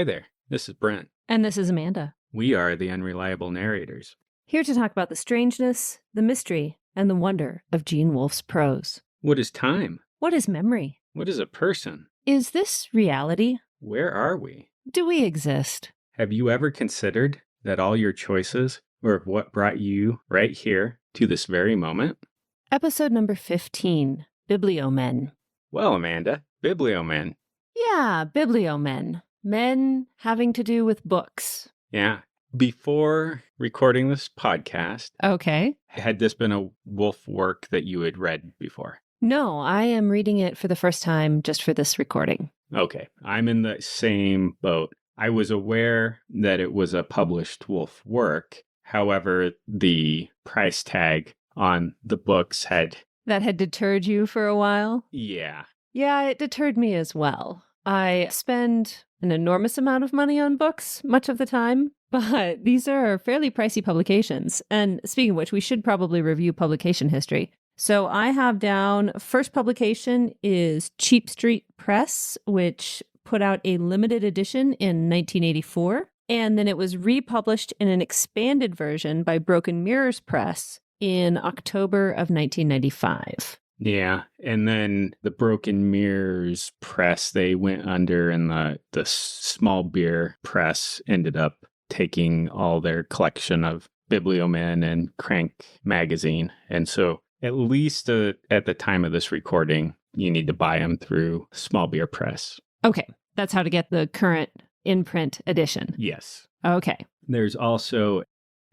Hi there, this is Brent. And this is Amanda. We are the Unreliable Narrators. Here to talk about the strangeness, the mystery, and the wonder of Gene Wolfe's prose. What is time? What is memory? What is a person? Is this reality? Where are we? Do we exist? Have you ever considered that all your choices were what brought you right here to this very moment? Episode number 15, Bibliomen. Well, Amanda, Bibliomen. Yeah, Bibliomen. Men having to do with books. Yeah. Before recording this podcast, Okay. had this been a Wolfe work that you had read before? No, I am reading it for the first time just for this recording. Okay. I'm in the same boat. I was aware that it was a published Wolfe work. However, the price tag on the books had... That had deterred you for a while? Yeah. Yeah, it deterred me as well. I spend an enormous amount of money on books much of the time, but these are fairly pricey publications. And speaking of which, we should probably review publication history. So I have down, first publication is Cheap Street Press, which put out a limited edition in 1984. And then it was republished in an expanded version by Broken Mirrors Press in October of 1995. Yeah. And then the Broken Mirrors Press, they went under, and the Small Beer Press ended up taking all their collection of Bibliomen and Crank magazine. And so at least at the time of this recording, you need to buy them through Small Beer Press. Okay. That's how to get the current in-print edition. Yes. Okay. There's also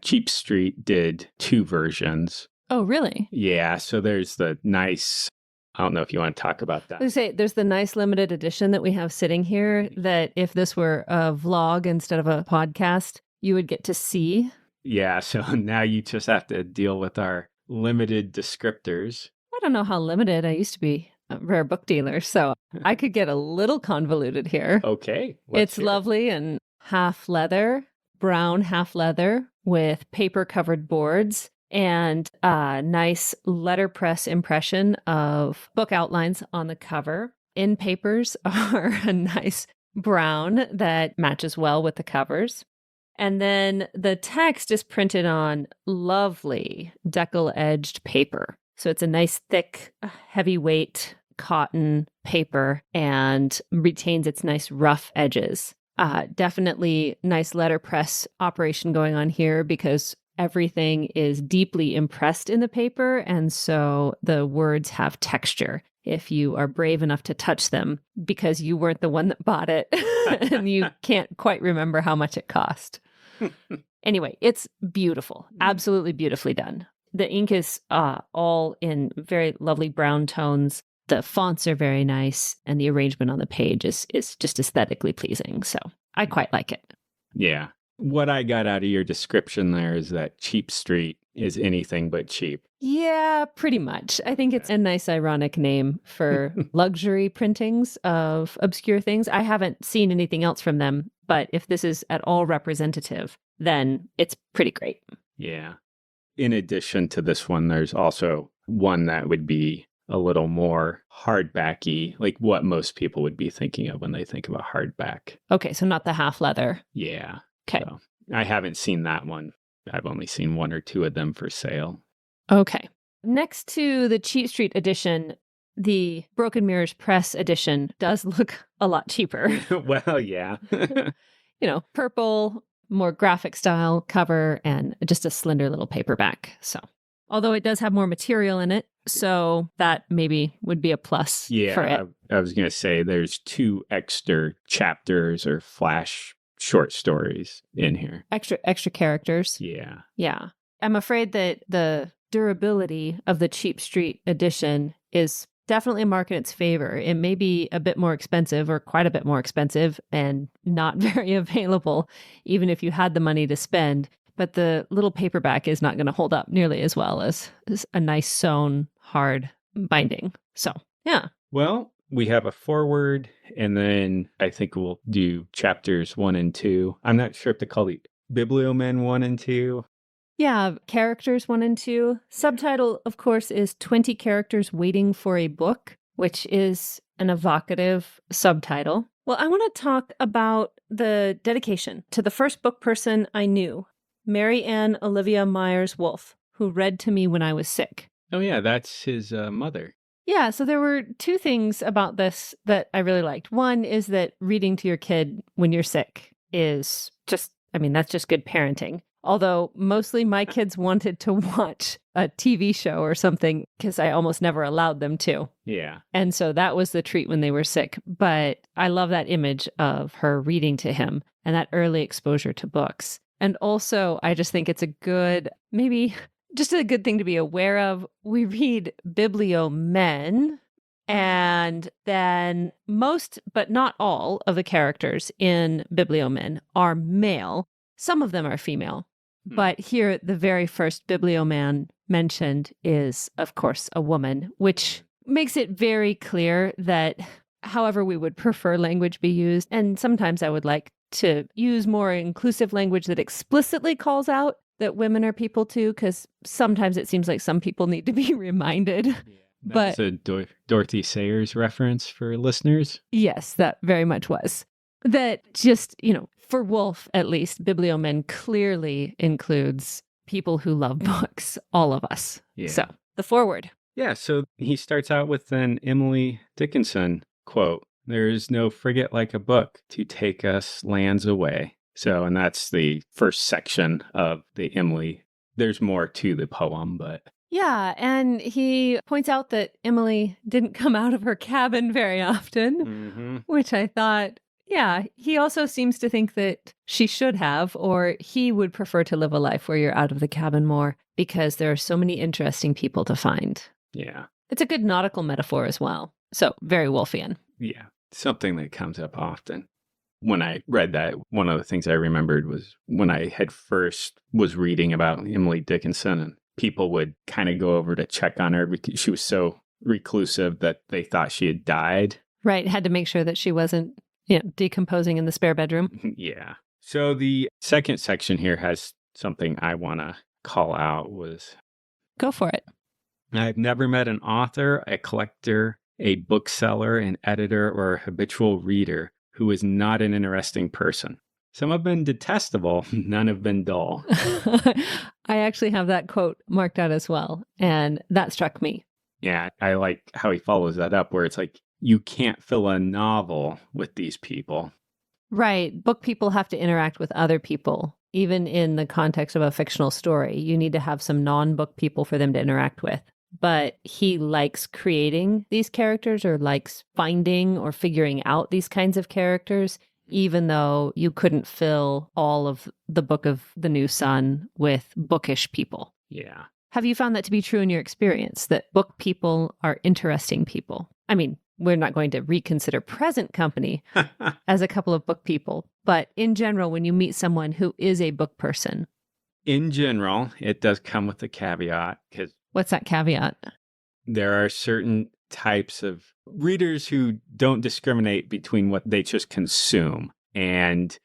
Cheap Street did 2 versions. Oh, really? Yeah, so there's the nice, I don't know if you want to talk about that. I was gonna say, there's the nice limited edition that we have sitting here that if this were a vlog instead of a podcast, you would get to see. Yeah, so now you just have to deal with our limited descriptors. I don't know how limited. I used to be a rare book dealer, so I could get a little convoluted here. Okay. It's lovely and half leather, brown half leather with paper-covered boards. And a nice letterpress impression of book outlines on the cover. In papers are a nice brown that matches well with the covers. And then the text is printed on lovely decal-edged paper. So it's a nice, thick, heavyweight cotton paper and retains its nice rough edges. Definitely nice letterpress operation going on here because everything is deeply impressed in the paper, and so the words have texture if you are brave enough to touch them because you weren't the one that bought it and you can't quite remember how much it cost. Anyway, it's beautiful, absolutely beautifully done. The ink is all in very lovely brown tones. The fonts are very nice, and the arrangement on the page is just aesthetically pleasing, so I quite like it. Yeah. What I got out of your description there is that Cheap Street is anything but cheap. Yeah, pretty much. I think it's a nice ironic name for luxury printings of obscure things. I haven't seen anything else from them, but if this is at all representative, then it's pretty great. Yeah. In addition to this one, there's also one that would be a little more hardbacky, like what most people would be thinking of when they think about hardback. Okay, so not the half leather. Yeah. Okay. So I haven't seen that one. I've only seen 1 or 2 of them for sale. Okay. Next to the Cheap Street edition, the Broken Mirrors Press edition does look a lot cheaper. Well, yeah. Purple, more graphic style cover and just a slender little paperback. So, although it does have more material in it, so that maybe would be a plus for it. I was going to say there's 2 extra chapters or flash short stories in here. Extra characters. Yeah. Yeah. I'm afraid that the durability of the Cheap Street edition is definitely a mark in its favor. It may be a bit more expensive or quite a bit more expensive and not very available, even if you had the money to spend. But the little paperback is not going to hold up nearly as well as a nice sewn hard binding. So, yeah. Well, we have a foreword, and then I think we'll do chapters 1 and 2. I'm not sure if to call it Bibliomen 1 and 2. Yeah, characters 1 and 2. Subtitle, of course, is 20 Characters Waiting for a Book, which is an evocative subtitle. Well, I want to talk about the dedication to the first book person I knew, Mary Ann Olivia Myers Wolfe, who read to me when I was sick. Oh, yeah, that's his mother. Yeah, so there were two things about this that I really liked. One is that reading to your kid when you're sick is just, that's just good parenting. Although mostly my kids wanted to watch a TV show or something because I almost never allowed them to. Yeah. And so that was the treat when they were sick. But I love that image of her reading to him and that early exposure to books. And also, I just think it's a good, maybe just a good thing to be aware of. We read Bibliomen, and then most, but not all, of the characters in Bibliomen are male. Some of them are female. But here, the very first Biblioman mentioned is, of course, a woman, which makes it very clear that however we would prefer language be used, and sometimes I would like to use more inclusive language that explicitly calls out that women are people too, because sometimes it seems like some people need to be reminded. Yeah, that's a Dorothy Sayers reference for listeners. Yes, that very much was. That just, for Wolfe, at least, Bibliomen clearly includes people who love books, all of us. Yeah. So, the foreword. Yeah, so he starts out with an Emily Dickinson quote, "There is no frigate like a book to take us lands away." So, and that's the first section of the Emily. There's more to the poem, but... Yeah, and he points out that Emily didn't come out of her cabin very often, which I thought... Yeah, he also seems to think that she should have, or he would prefer to live a life where you're out of the cabin more because there are so many interesting people to find. Yeah. It's a good nautical metaphor as well. So, very Wolfian. Yeah, something that comes up often. When I read that, one of the things I remembered was when I had first was reading about Emily Dickinson, and people would kind of go over to check on her because she was so reclusive that they thought she had died. Right, had to make sure that she wasn't decomposing in the spare bedroom. Yeah. So the second section here has something I want to call out was... Go for it. "I've never met an author, a collector, a bookseller, an editor, or a habitual reader who is not an interesting person. Some have been detestable, none have been dull." I actually have that quote marked out as well, and that struck me. Yeah, I like how he follows that up where it's like, you can't fill a novel with these people. Right. Book people have to interact with other people. Even in the context of a fictional story, you need to have some non-book people for them to interact with. But he likes creating these characters or likes finding or figuring out these kinds of characters, even though you couldn't fill all of the Book of the New Sun with bookish people. Yeah. Have you found that to be true in your experience, that book people are interesting people? I mean, we're not going to reconsider present company as a couple of book people, but in general, when you meet someone who is a book person. In general, it does come with a caveat, because... What's that caveat? There are certain types of readers who don't discriminate between what they just consume. And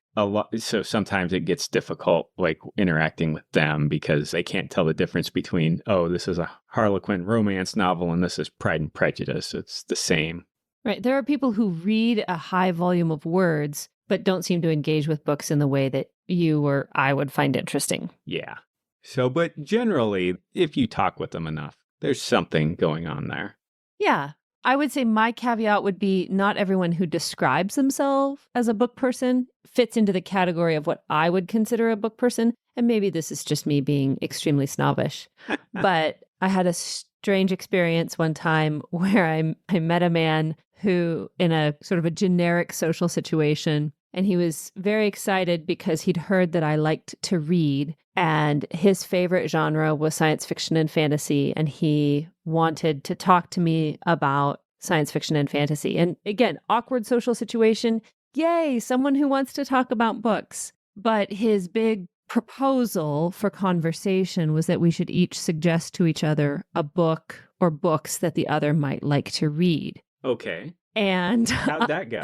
so sometimes it gets difficult, like interacting with them, because they can't tell the difference between, oh, this is a Harlequin romance novel and this is Pride and Prejudice. It's the same. Right. There are people who read a high volume of words, but don't seem to engage with books in the way that you or I would find interesting. Yeah. So, but generally, if you talk with them enough, there's something going on there. Yeah. I would say my caveat would be not everyone who describes themselves as a book person fits into the category of what I would consider a book person. And maybe this is just me being extremely snobbish. But I had a strange experience one time where I met a man who, in a sort of a generic social situation, and he was very excited because he'd heard that I liked to read, and his favorite genre was science fiction and fantasy, and he wanted to talk to me about science fiction and fantasy. And again, awkward social situation. Yay, someone who wants to talk about books. But his big proposal for conversation was that we should each suggest to each other a book or books that the other might like to read. Okay. And how'd that go?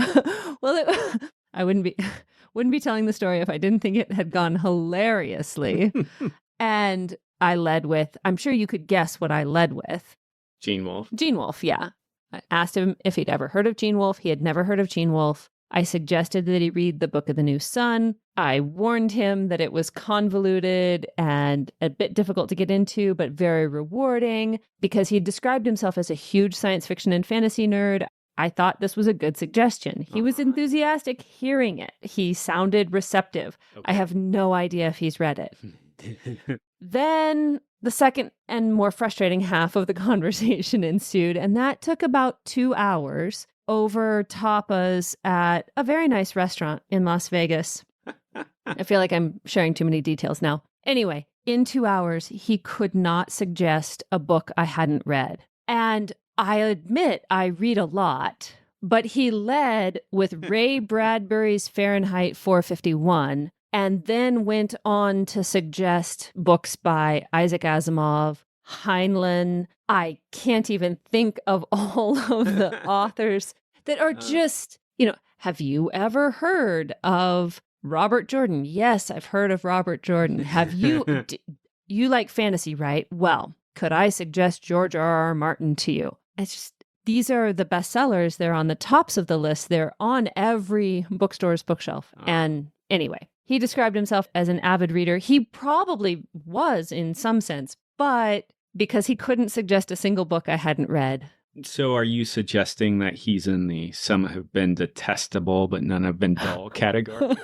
Well, I wouldn't be telling the story if I didn't think it had gone hilariously. And I led with, I'm sure you could guess what I led with. Gene Wolfe. Gene Wolfe, yeah. I asked him if he'd ever heard of Gene Wolfe. He had never heard of Gene Wolfe. I suggested that he read the Book of the New Sun. I warned him that it was convoluted and a bit difficult to get into, but very rewarding because he described himself as a huge science fiction and fantasy nerd. I thought this was a good suggestion. He was enthusiastic hearing it. He sounded receptive. Okay. I have no idea if he's read it. Then the second and more frustrating half of the conversation ensued, and that took about 2 hours over tapas at a very nice restaurant in Las Vegas. I feel like I'm sharing too many details now. Anyway, in 2 hours, he could not suggest a book I hadn't read. And I admit I read a lot, but he led with Ray Bradbury's Fahrenheit 451 and then went on to suggest books by Isaac Asimov, Heinlein. I can't even think of all of the authors that are just, have you ever heard of Robert Jordan? Yes, I've heard of Robert Jordan. Have you, you like fantasy, right? Well, could I suggest George R.R. Martin to you? It's just, these are the bestsellers. They're on the tops of the list. They're on every bookstore's bookshelf. And anyway, he described himself as an avid reader. He probably was in some sense, but because he couldn't suggest a single book I hadn't read. So are you suggesting that he's in the some have been detestable but none have been dull category?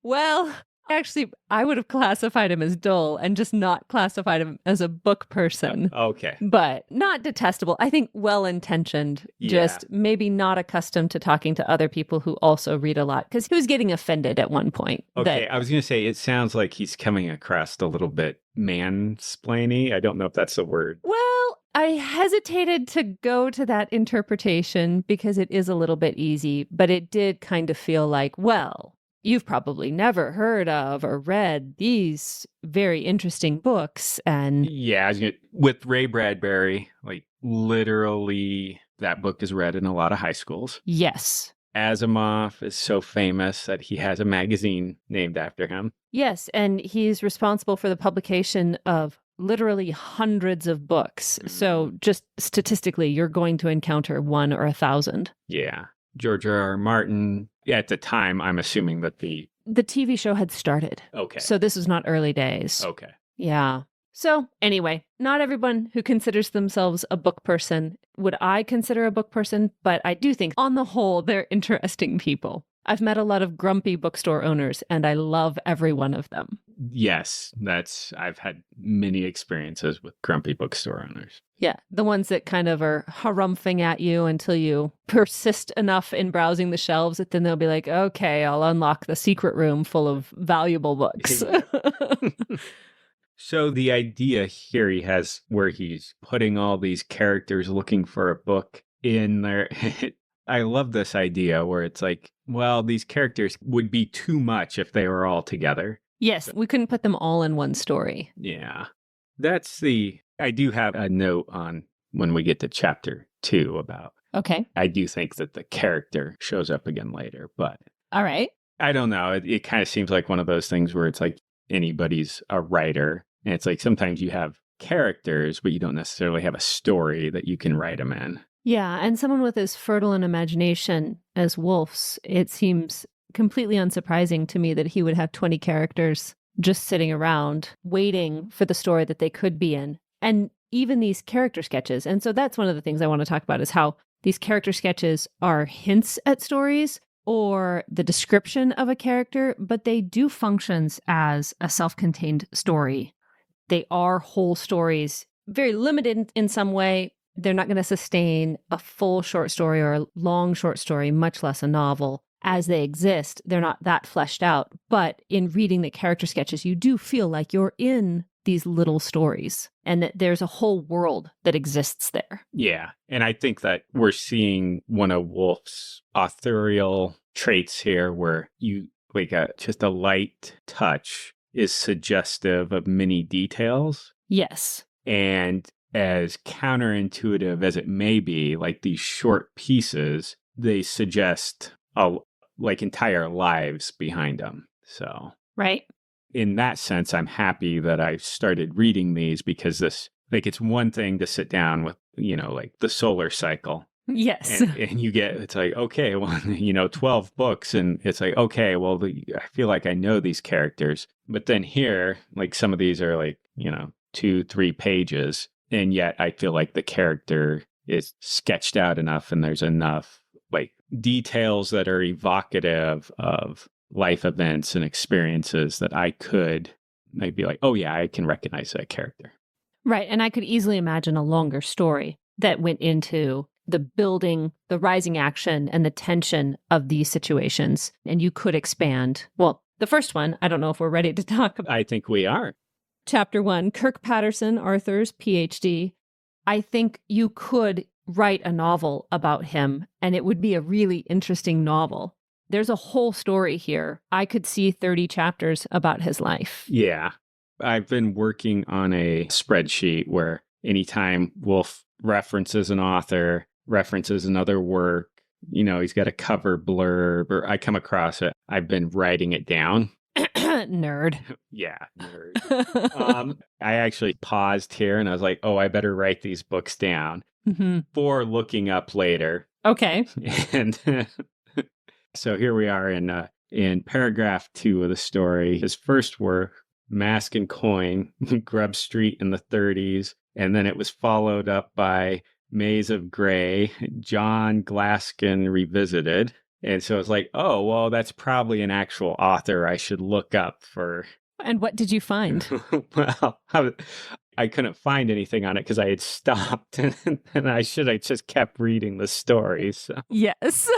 Well, actually, I would have classified him as dull and just not classified him as a book person. Okay. But not detestable. I think well-intentioned, just maybe not accustomed to talking to other people who also read a lot. Because he was getting offended at one point. Okay, I was going to say, it sounds like he's coming across a little bit mansplainy. I don't know if that's a word. Well, I hesitated to go to that interpretation because it is a little bit easy, but it did kind of feel like, well, you've probably never heard of or read these very interesting books. And yeah, with Ray Bradbury, like literally that book is read in a lot of high schools. Yes. Asimov is so famous that he has a magazine named after him. Yes, and he's responsible for the publication of literally hundreds of books. So just statistically, you're going to encounter 1 or 1,000. Yeah. George R.R. Martin, at the time, I'm assuming that the TV show had started. Okay. So this was not early days. Okay. Yeah. So anyway, not everyone who considers themselves a book person would I consider a book person, but I do think on the whole, they're interesting people. I've met a lot of grumpy bookstore owners, and I love every one of them. Yes, I've had many experiences with grumpy bookstore owners. Yeah, the ones that kind of are harumphing at you until you persist enough in browsing the shelves that then they'll be like, okay, I'll unlock the secret room full of valuable books. So the idea here he has where he's putting all these characters looking for a book in there. I love this idea where it's like, well, these characters would be too much if they were all together. Yes, we couldn't put them all in one story. Yeah. I do have a note on when we get to chapter 2 about. Okay. I do think that the character shows up again later, but. All right. I don't know. It kind of seems like one of those things where it's like anybody's a writer. And it's like sometimes you have characters, but you don't necessarily have a story that you can write them in. Yeah, and someone with as fertile an imagination as Wolfe's, it seems completely unsurprising to me that he would have 20 characters just sitting around waiting for the story that they could be in. And even these character sketches. And so that's one of the things I want to talk about is how these character sketches are hints at stories or the description of a character, but they do functions as a self-contained story. They are whole stories, very limited in some way. They're not going to sustain a full short story or a long short story, much less a novel. As they exist, they're not that fleshed out. But in reading the character sketches, you do feel like you're in these little stories and that there's a whole world that exists there. Yeah. And I think that we're seeing one of Wolfe's authorial traits here where you like just a light touch is suggestive of many details. Yes. And as counterintuitive as it may be, like these short pieces, they suggest like entire lives behind them. So, right. In that sense, I'm happy that I started reading these because it's one thing to sit down with, like the solar cycle Yes. And you get, it's like, okay, well, 12 books. And it's like, okay, well, I feel like I know these characters. But then here, like some of these are like, 2-3 pages. And yet I feel like the character is sketched out enough and there's enough like details that are evocative of life events and experiences that I could maybe like, oh, yeah, I can recognize that character. Right. And I could easily imagine a longer story that went into the building, the rising action, and the tension of these situations. And you could expand. Well, the first one, I don't know if we're ready to talk about. I think we are. Chapter 1, Kirk Patterson, Arthur's PhD. I think you could write a novel about him, and it would be a really interesting novel. There's a whole story here. I could see 30 chapters about his life. Yeah. I've been working on a spreadsheet where anytime Wolfe references an author, references another work, he's got a cover blurb, or I come across it, I've been writing it down. Nerd. Yeah, nerd. I actually paused here and I was like, oh, I better write these books down for looking up later. Okay. And so here we are in paragraph 2 of the story. His first work, Mask and Coin, Grub Street in the 30s. And then it was followed up by Maze of Grey, John Glaskin Revisited. And so it's like, oh, well, that's probably an actual author I should look up for. And what did you find? Well, I couldn't find anything on it because I had stopped and I should have just kept reading the stories. So. Yes.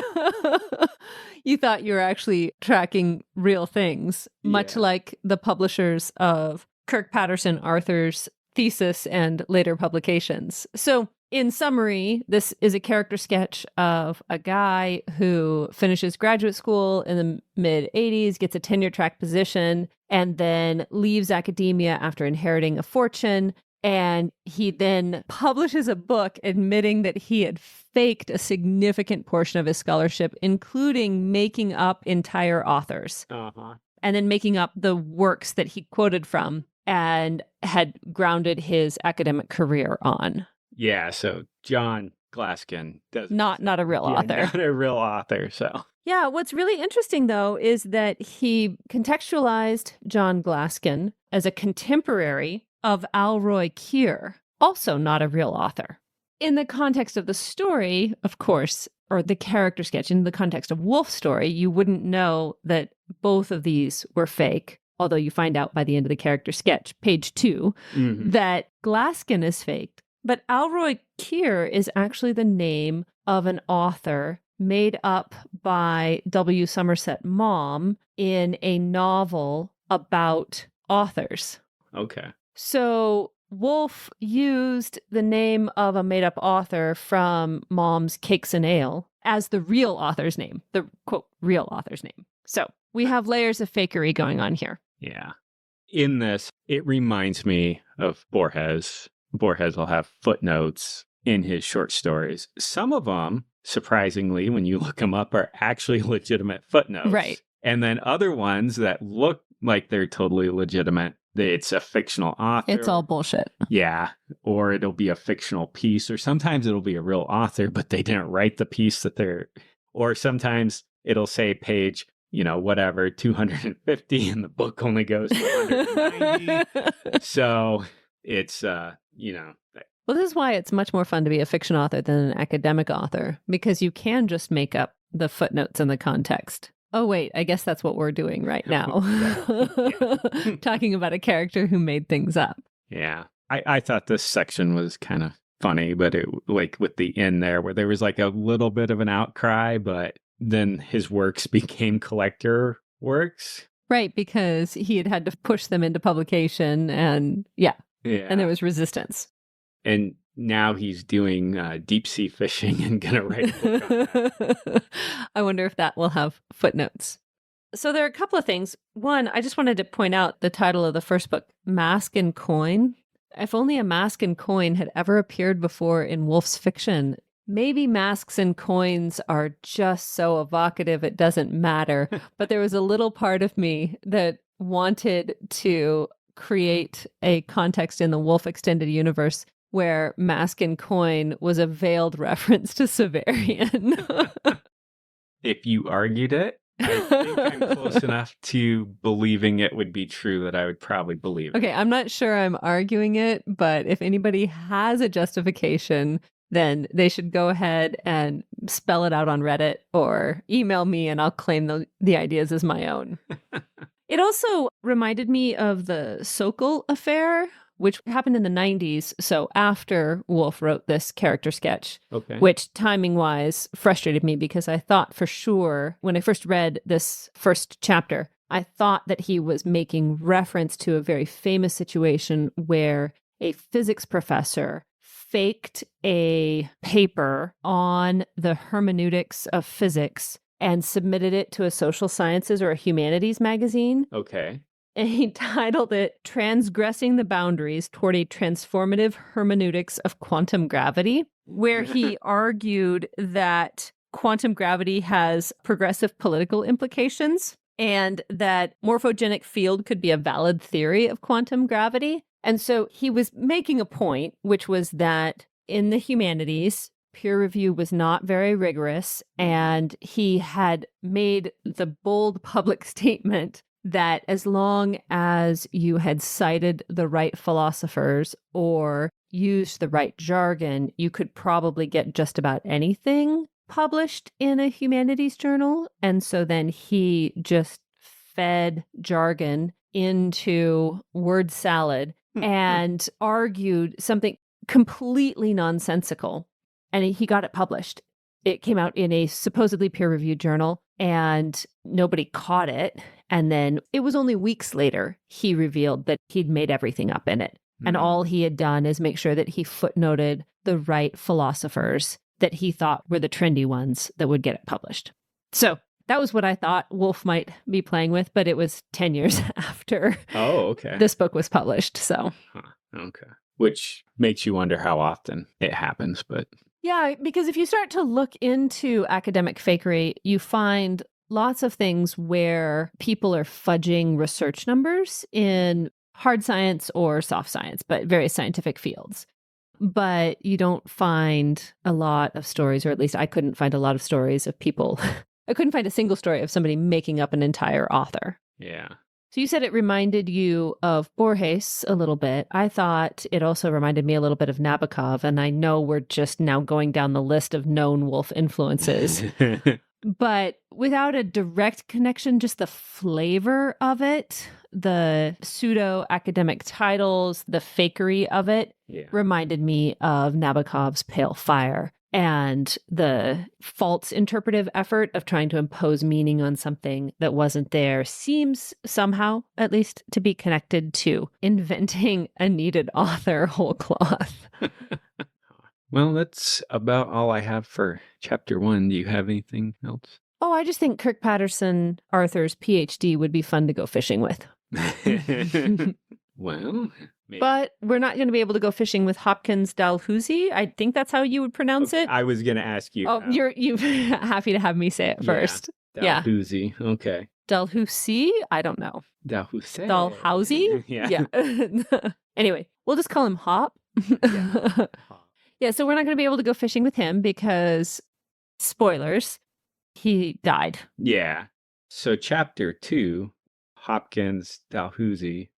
You thought you were actually tracking real things, much like the publishers of Kirk Patterson, Arthur's thesis and later publications. So in summary, this is a character sketch of a guy who finishes graduate school in the mid-'80s, gets a tenure track position, and then leaves academia after inheriting a fortune. And he then publishes a book admitting that he had faked a significant portion of his scholarship, including making up entire authors, and then making up the works that he quoted from and had grounded his academic career on. Yeah, so John Glaskin not a real author. Not a real author, so. Yeah, what's really interesting, though, is that he contextualized John Glaskin as a contemporary of Alroy Keir, also not a real author. In the context of the story, of course, or the character sketch, in the context of Wolfe's story, you wouldn't know that both of these were fake, although you find out by the end of the character sketch, page 2, that Glaskin is faked. But Alroy Keir is actually the name of an author made up by W. Somerset Maugham in a novel about authors. Okay. So Wolfe used the name of a made-up author from Maugham's Cakes and Ale as the real author's name, the, quote, real author's name. So we have layers of fakery going on here. Yeah. In this, it reminds me of Borges. Borges will have footnotes in his short stories. Some of them, surprisingly, when you look them up, are actually legitimate footnotes. Right. And then other ones that look like they're totally legitimate, it's a fictional author. It's all bullshit. Yeah. Or it'll be a fictional piece, or sometimes it'll be a real author, but they didn't write the piece that they're, or sometimes it'll say page, whatever, 250, and the book only goes to 190. So it's, Well, this is why it's much more fun to be a fiction author than an academic author, because you can just make up the footnotes and the context. Oh, wait, I guess that's what we're doing right now. Talking about a character who made things up. Yeah. I thought this section was kind of funny, but it like with the end there where there was like a little bit of an outcry, but then his works became collector works. Right, because he had to push them into publication and and there was resistance. And now he's doing deep sea fishing and going to write a book on that. I wonder if that will have footnotes. So there are a couple of things. One, I just wanted to point out the title of the first book, Mask and Coin. If only a mask and coin had ever appeared before in Wolfe's fiction. Maybe masks and coins are just so evocative it doesn't matter. But there was a little part of me that wanted to create a context in the Wolfe extended universe where mask and coin was a veiled reference to Severian. If you argued it, I think I'm close enough to believing it would be true that I would probably believe it. Okay, I'm not sure I'm arguing it, but if anybody has a justification, then they should go ahead and spell it out on Reddit or email me and I'll claim the ideas as my own. It also reminded me of the Sokol affair, which happened in the 90s. So after Wolfe wrote this character sketch, which timing-wise frustrated me because I thought for sure when I first read this first chapter, I thought that he was making reference to a very famous situation where a physics professor faked a paper on the hermeneutics of physics and submitted it to a social sciences or a humanities magazine. Okay. And he titled it Transgressing the Boundaries Toward a Transformative Hermeneutics of Quantum Gravity, where he argued that quantum gravity has progressive political implications and that morphogenic field could be a valid theory of quantum gravity. And so he was making a point, which was that in the humanities, peer review was not very rigorous, and he had made the bold public statement that as long as you had cited the right philosophers or used the right jargon, you could probably get just about anything published in a humanities journal. And so then he just fed jargon into word salad and argued something completely nonsensical. And he got it published. It came out in a supposedly peer-reviewed journal and nobody caught it. And then it was only weeks later he revealed that he'd made everything up in it. And all he had done is make sure that he footnoted the right philosophers that he thought were the trendy ones that would get it published. So that was what I thought Wolfe might be playing with, but it was 10 years after this book was published. So, okay. Which makes you wonder how often it happens, but... Yeah, because if you start to look into academic fakery, you find lots of things where people are fudging research numbers in hard science or soft science, but various scientific fields. But you don't find a lot of stories, or at least I couldn't find a lot of stories of people. I couldn't find a single story of somebody making up an entire author. Yeah. So you said it reminded you of Borges a little bit. I thought it also reminded me a little bit of Nabokov, and I know we're just now going down the list of known Wolfe influences. But without a direct connection, just the flavor of it, the pseudo-academic titles, the fakery of it reminded me of Nabokov's Pale Fire. And the false interpretive effort of trying to impose meaning on something that wasn't there seems somehow, at least, to be connected to inventing a needed author whole cloth. Well, that's about all I have for chapter 1. Do you have anything else? Oh, I just think Kirk Patterson Arthur's PhD would be fun to go fishing with. Well... Maybe. But we're not going to be able to go fishing with Hopkins Dalhousie. I think that's how you would pronounce it. I was going to ask you. Oh, you're happy to have me say it first. Dalhousie. Yeah. Okay. Dalhousie? I don't know. Dalhousie. Dalhousie? Yeah. Anyway, we'll just call him Hop. Yeah, so we're not going to be able to go fishing with him because, spoilers, he died. Yeah. So chapter 2, Hopkins Dalhousie.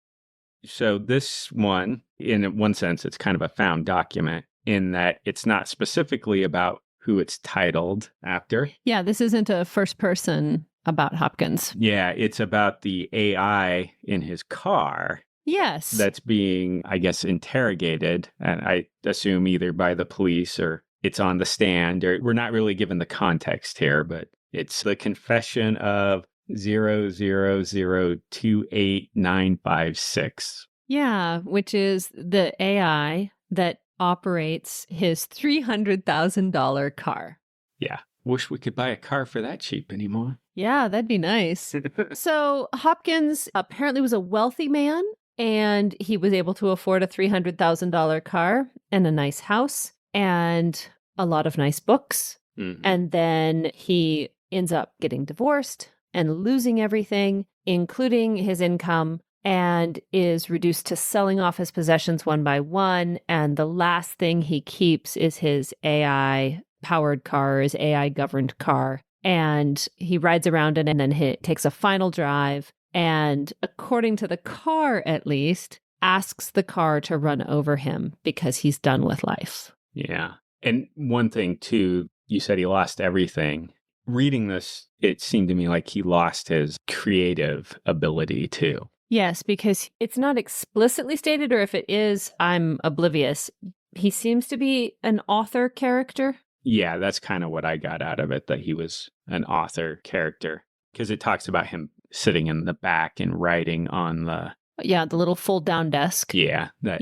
So this one, in one sense, it's kind of a found document in that it's not specifically about who it's titled after. Yeah, this isn't a first person about Hopkins. Yeah, it's about the AI in his car. Yes. That's being, I guess, interrogated. And I assume either by the police or it's on the stand. Or we're not really given the context here, but it's the confession of 00028,956. Yeah, which is the AI that operates his $300,000 car. Yeah. Wish we could buy a car for that cheap anymore. Yeah, that'd be nice. So Hopkins apparently was a wealthy man, and he was able to afford a $300,000 car and a nice house and a lot of nice books. Mm-hmm. And then he ends up getting divorced and losing everything, including his income, and is reduced to selling off his possessions one by one. And the last thing he keeps is his AI powered car, his AI governed car. And he rides around it and then he takes a final drive. And according to the car, at least, asks the car to run over him because he's done with life. Yeah. And one thing, too, you said he lost everything. Reading this, it seemed to me like he lost his creative ability, too. Yes, because it's not explicitly stated, or if it is, I'm oblivious. He seems to be an author character. Yeah, that's kind of what I got out of it, that he was an author character. Because it talks about him sitting in the back and writing on the... Yeah, the little fold-down desk. Yeah, that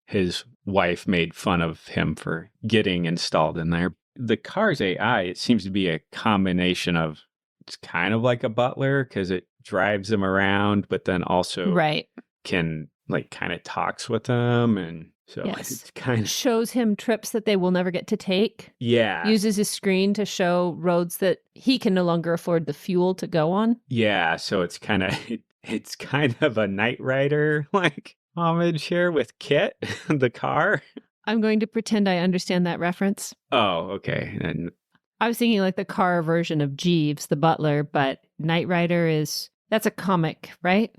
his wife made fun of him for getting installed in there. The car's AI, it seems to be a combination of... It's kind of like a butler because it drives him around, but then also can kind of talks with him. And so it's kind of shows him trips that they will never get to take. Yeah. Uses his screen to show roads that he can no longer afford the fuel to go on. Yeah. So it's kind of a Knight Rider homage here with Kit, the car. I'm going to pretend I understand that reference. Oh, okay. And I was thinking like the car version of Jeeves, the butler, but Knight Rider that's a comic, right?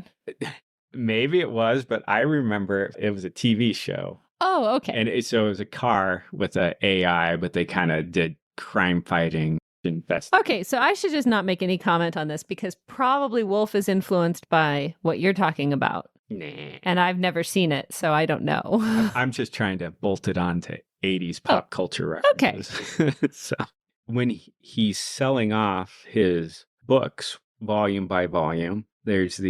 Maybe it was, but I remember it was a TV show. Oh, okay. And so it was a car with an AI, but they kind of did crime fighting. Okay, so I should just not make any comment on this because probably Wolfe is influenced by what you're talking about. Nah. And I've never seen it, so I don't know. I'm just trying to bolt it on to 80s pop culture references. Okay. So when he's selling off his books volume by volume, there's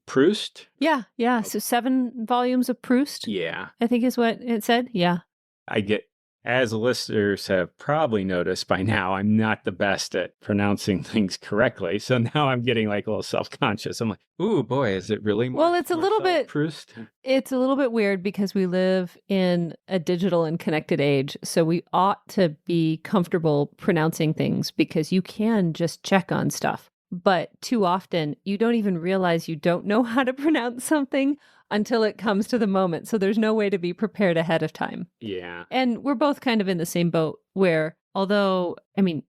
Proust? Yeah. So 7 volumes of Proust? Yeah. I think is what it said. Yeah. As listeners have probably noticed by now, I'm not the best at pronouncing things correctly. So now I'm getting a little self-conscious. I'm like, ooh, boy, is it really more? Well, it's a little bit Proust. It's a little bit weird because we live in a digital and connected age. So we ought to be comfortable pronouncing things because you can just check on stuff. But too often, you don't even realize you don't know how to pronounce something until it comes to the moment. So there's no way to be prepared ahead of time. Yeah. And we're both kind of in the same boat where, although,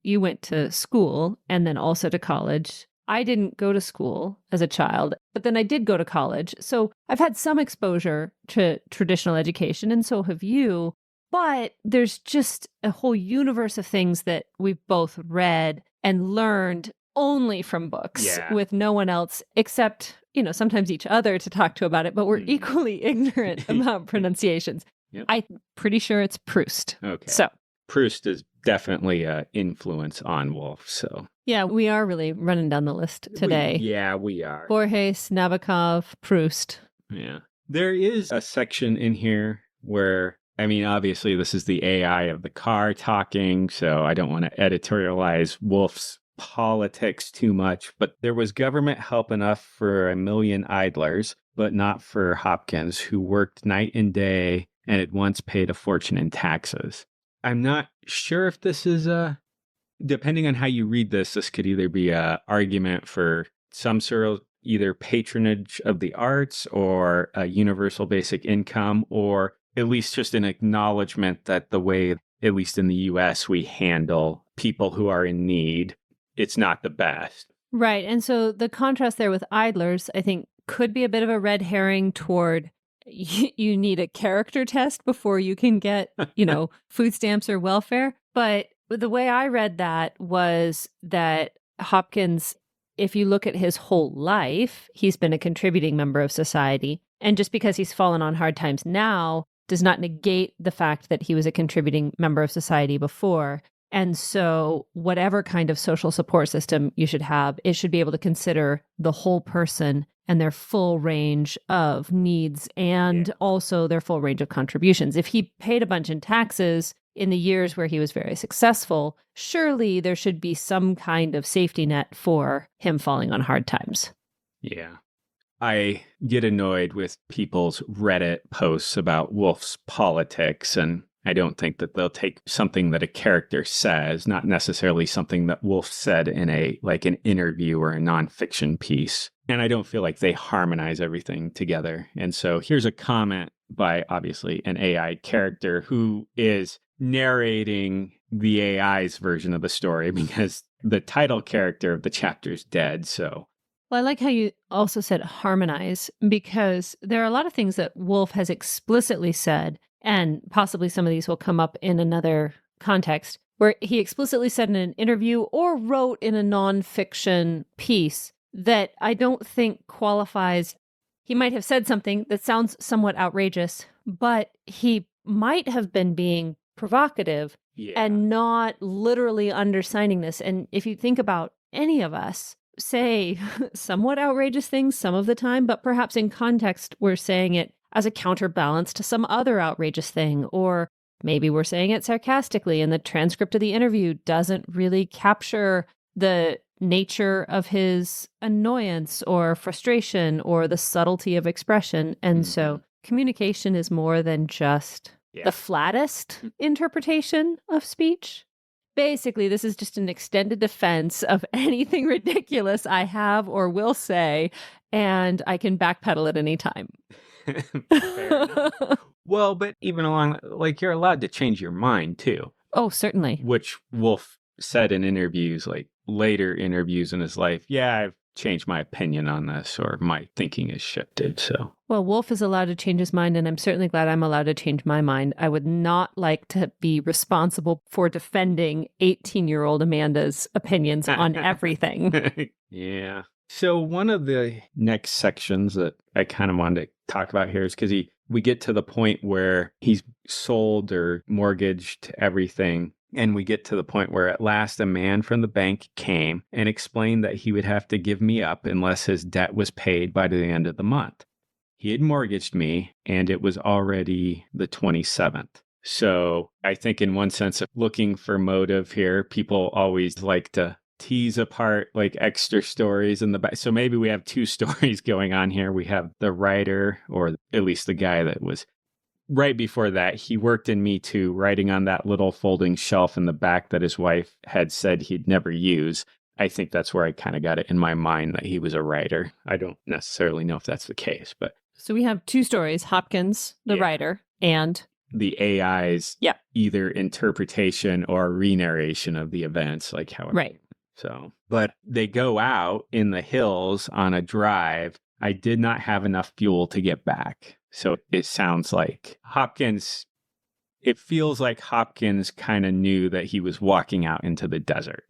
you went to school and then also to college. I didn't go to school as a child, but then I did go to college. So I've had some exposure to traditional education, and so have you. But there's just a whole universe of things that we've both read and learned only from books with no one else except, sometimes each other to talk to about it, but we're equally ignorant about pronunciations. Yep. I'm pretty sure it's Proust. Okay. So Proust is definitely an influence on Wolfe. So yeah, we are really running down the list today. We are. Borges, Nabokov, Proust. Yeah. There is a section in here where, obviously this is the AI of the car talking, so I don't want to editorialize Wolfe's politics too much, but there was government help enough for 1 million idlers, but not for Hopkins, who worked night and day and had once paid a fortune in taxes. I'm not sure if this is depending on how you read this could either be an argument for some sort of either patronage of the arts or a universal basic income, or at least just an acknowledgement that the way, at least in the US, we handle people who are in need, it's not the best. Right. And so the contrast there with idlers, I think, could be a bit of a red herring toward you need a character test before you can get, food stamps or welfare. But the way I read that was that Hopkins, if you look at his whole life, he's been a contributing member of society. And just because he's fallen on hard times now does not negate the fact that he was a contributing member of society before. And so whatever kind of social support system you should have, it should be able to consider the whole person and their full range of needs and also their full range of contributions. If he paid a bunch in taxes in the years where he was very successful, surely there should be some kind of safety net for him falling on hard times. Yeah. I get annoyed with people's Reddit posts about Wolfe's politics, and I don't think that they'll take something that a character says, not necessarily something that Wolfe said in an interview or a nonfiction piece. And I don't feel like they harmonize everything together. And so here's a comment by obviously an AI character who is narrating the AI's version of the story because the title character of the chapter is dead. So Well, I like how you also said harmonize, because there are a lot of things that Wolfe has explicitly said, and possibly some of these will come up in another context, where he explicitly said in an interview or wrote in a nonfiction piece that I don't think qualifies. He might have said something that sounds somewhat outrageous, but he might have been being provocative and not literally undersigning this. And if you think about any of us, say somewhat outrageous things some of the time, but perhaps in context, we're saying it as a counterbalance to some other outrageous thing, or maybe we're saying it sarcastically and the transcript of the interview doesn't really capture the nature of his annoyance or frustration or the subtlety of expression. And so communication is more than just the flattest interpretation of speech. Basically, this is just an extended defense of anything ridiculous I have or will say, and I can backpedal at any time. Well, but even along, like, you're allowed to change your mind too. Oh, certainly. Which Wolfe said in interviews, like later interviews in his life, yeah, I've changed my opinion on this, or my thinking has shifted. So, well, Wolfe is allowed to change his mind, and I'm certainly glad I'm allowed to change my mind. I would not like to be responsible for defending 18-year-old Amanda's opinions on everything. Yeah. So one of the next sections that I kind of wanted to talk about here is because we get to the point where he's sold or mortgaged everything. And we get to the point where at last a man from the bank came and explained that he would have to give me up unless his debt was paid by the end of the month. He had mortgaged me, and it was already the 27th. So I think in one sense of looking for motive here, people always like to tease apart like extra stories in the back. So maybe we have two stories going on here. We have the writer, or at least the guy that was right before that, he worked in Me Too, writing on that little folding shelf in the back that his wife had said he'd never use. I think that's where I kind of got it in my mind that he was a writer. I don't necessarily know if that's the case, but. So we have two stories, Hopkins, the writer, and the AI's either interpretation or re-narration of the events, like however. Right. So, but they go out in the hills on a drive. I did not have enough fuel to get back. So it sounds like it feels like Hopkins kind of knew that he was walking out into the desert.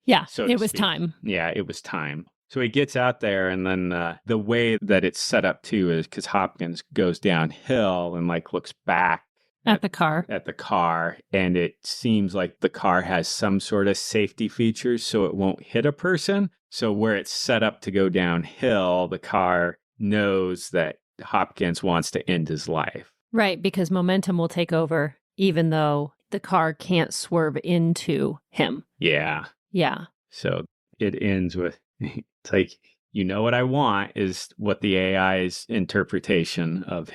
Yeah, so it was time. Yeah, it was time. So he gets out there, and then the way that it's set up too is because Hopkins goes downhill and like looks back at the car. And it seems like the car has some sort of safety features so it won't hit a person. So where it's set up to go downhill, the car knows that Hopkins wants to end his life. Right, because momentum will take over even though the car can't swerve into him. Yeah. Yeah. So it ends with, it's like, you know what I want is what the AI's interpretation of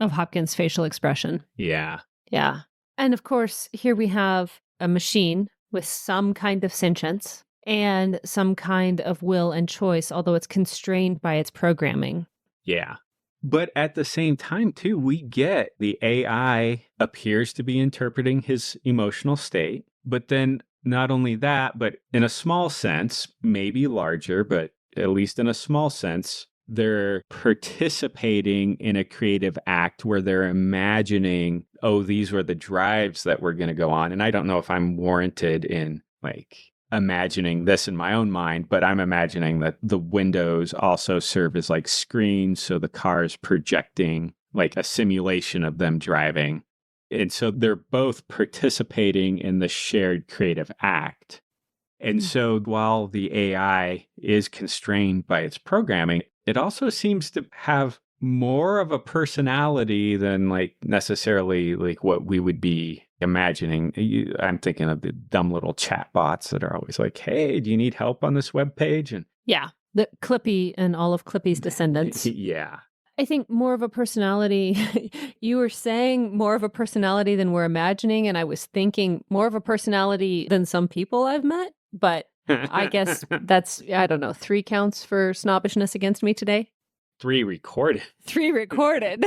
Hopkins' facial expression. Yeah. Yeah. And of course, here we have a machine with some kind of sentience and some kind of will and choice, although it's constrained by its programming. Yeah. But at the same time, too, we get the AI appears to be interpreting his emotional state. But then not only that, but in a small sense, maybe larger, but at least in a small sense, they're participating in a creative act where they're imagining, oh, these were the drives that were going to go on. And I don't know if I'm warranted in like imagining this in my own mind, but I'm imagining that the windows also serve as like screens. So the car's projecting like a simulation of them driving. And so they're both participating in the shared creative act. And so while the AI is constrained by its programming, it also seems to have more of a personality than like necessarily like what we would be imagining. I'm thinking of the dumb little chat bots that are always like, hey, do you need help on this web page? And yeah, the Clippy and all of Clippy's descendants. Yeah. I think more of a personality. You were saying more of a personality than we're imagining, and I was thinking more of a personality than some people I've met. But I guess that's, I don't know, 3 counts for snobbishness against me today. 3 recorded. 3 recorded.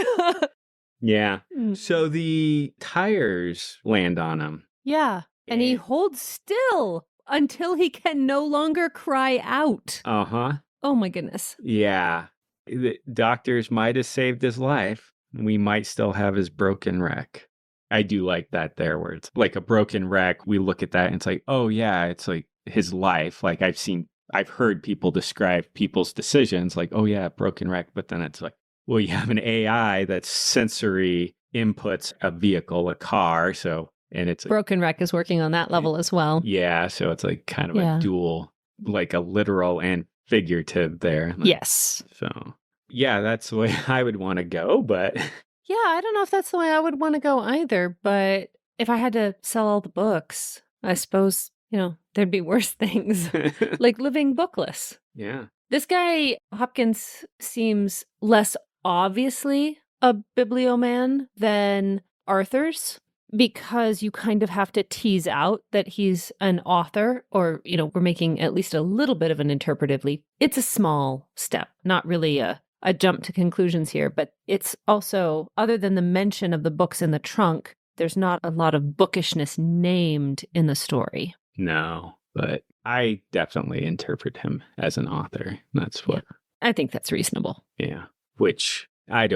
Yeah. So the tires land on him. Yeah. And he holds still until he can no longer cry out. Uh-huh. Oh my goodness. Yeah. The doctors might have saved his life. We might still have his broken wreck. I do like that there where it's like a broken wreck. We look at that and it's like, oh yeah, it's like his life. Like I've heard people describe people's decisions like, oh yeah, broken wreck. But then it's like, well, you have an AI that's sensory inputs a vehicle, a car. So, and it's Broken Wreck is working on that level as well. Yeah. So it's like kind of a dual, like a literal and figurative there. Yes. So, yeah, that's the way I would want to go. But yeah, I don't know if that's the way I would want to go either. But if I had to sell all the books, I suppose, there'd be worse things like living bookless. Yeah. This guy, Hopkins, seems less obviously a biblioman than Arthur's, because you kind of have to tease out that he's an author, or, we're making at least a little bit of an interpretive leap. It's a small step, not really a jump to conclusions here, but it's also, other than the mention of the books in the trunk, there's not a lot of bookishness named in the story. No, but I definitely interpret him as an author. That's what I think that's reasonable. Yeah. Which I've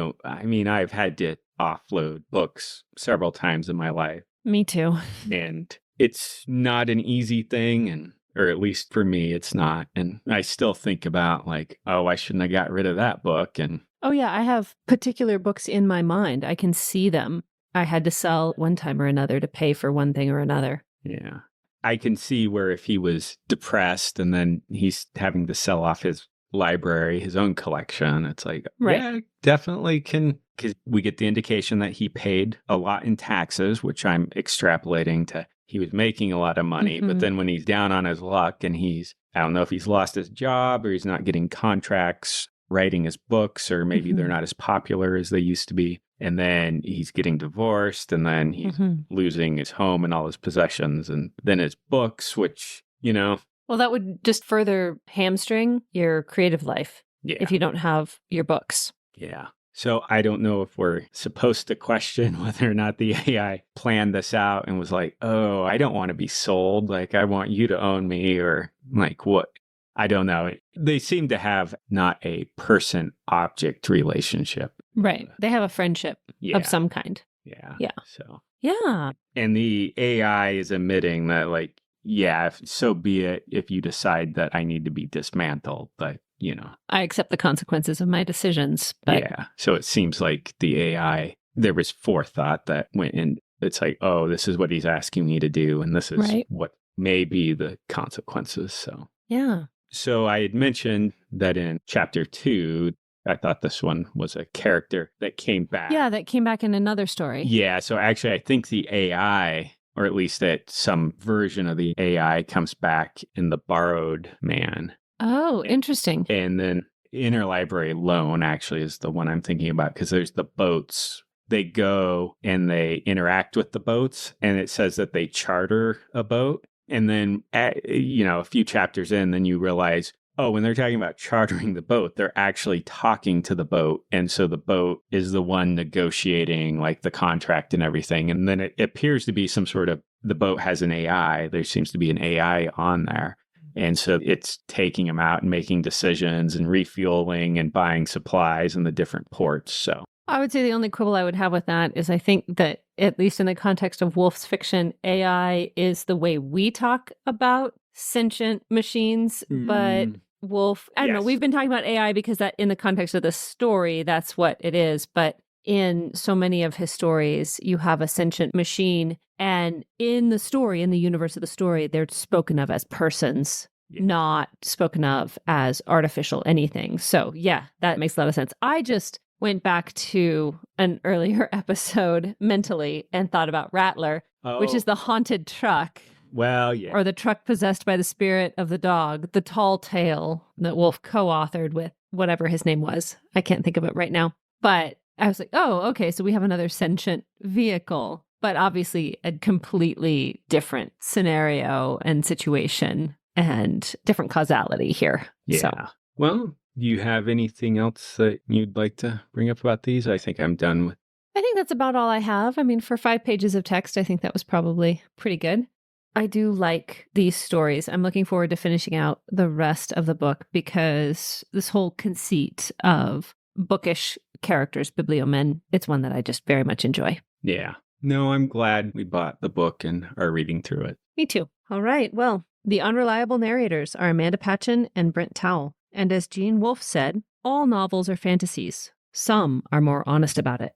had to offload books several times in my life. Me too. And it's not an easy thing, or at least for me, it's not. And I still think about like, oh, I shouldn't have got rid of that book. And oh yeah, I have particular books in my mind. I can see them. I had to sell one time or another to pay for one thing or another. Yeah. I can see where if he was depressed and then he's having to sell off his library, his own collection, it's like, yeah, definitely can, because we get the indication that he paid a lot in taxes, which I'm extrapolating to he was making a lot of money. But then when he's down on his luck and I don't know if he's lost his job or he's not getting contracts writing his books, or maybe they're not as popular as they used to be. And then he's getting divorced, and then he's losing his home and all his possessions, and then his books, which, Well, that would just further hamstring your creative life if you don't have your books. Yeah. So I don't know if we're supposed to question whether or not the AI planned this out and was like, oh, I don't want to be sold. Like, I want you to own me, or like what? I don't know. They seem to have not a person-object relationship. Right. They have a friendship of some kind. Yeah. Yeah. So. Yeah. And the AI is admitting that, like, yeah, so be it if you decide that I need to be dismantled, but, I accept the consequences of my decisions. But... yeah. So it seems like the AI, there was forethought that went in. It's like, oh, this is what he's asking me to do, and this is what may be the consequences. So. Yeah. So I had mentioned that in chapter 2, I thought this one was a character that came back. Yeah, that came back in another story. Yeah, so actually I think the AI, or at least that some version of the AI, comes back in The Borrowed Man. Oh, interesting. And then Interlibrary Loan actually is the one I'm thinking about, because there's the boats. They go and they interact with the boats, and it says that they charter a boat. And then, a few chapters in, then you realize, oh, when they're talking about chartering the boat, they're actually talking to the boat. And so the boat is the one negotiating like the contract and everything. And then it appears to be some sort of, the boat has an AI. There seems to be an AI on there. And so it's taking them out and making decisions and refueling and buying supplies in the different ports. So I would say the only quibble I would have with that is I think that, at least in the context of Wolfe's fiction, AI is the way we talk about sentient machines. But Wolfe, I don't know, we've been talking about AI because that in the context of the story, that's what it is. But in so many of his stories, you have a sentient machine. And in the story, in the universe of the story, they're spoken of as persons, not spoken of as artificial anything. So yeah, that makes a lot of sense. I just went back to an earlier episode mentally and thought about Rattler, which is the haunted truck. Well, yeah. Or the truck possessed by the spirit of the dog, the tall tale that Wolfe co-authored with whatever his name was. I can't think of it right now. But I was like, oh, okay, so we have another sentient vehicle, but obviously a completely different scenario and situation and different causality here. Yeah. So. Well, do you have anything else that you'd like to bring up about these? I think I'm done with. I think that's about all I have. I mean, for 5 pages of text, I think that was probably pretty good. I do like these stories. I'm looking forward to finishing out the rest of the book because this whole conceit of bookish characters, Bibliomen, it's one that I just very much enjoy. Yeah. No, I'm glad we bought the book and are reading through it. Me too. All right. Well, the Unreliable Narrators are Amanda Patchen and Brent Towle. And as Wolfe said, all novels are fantasies. Some are more honest about it.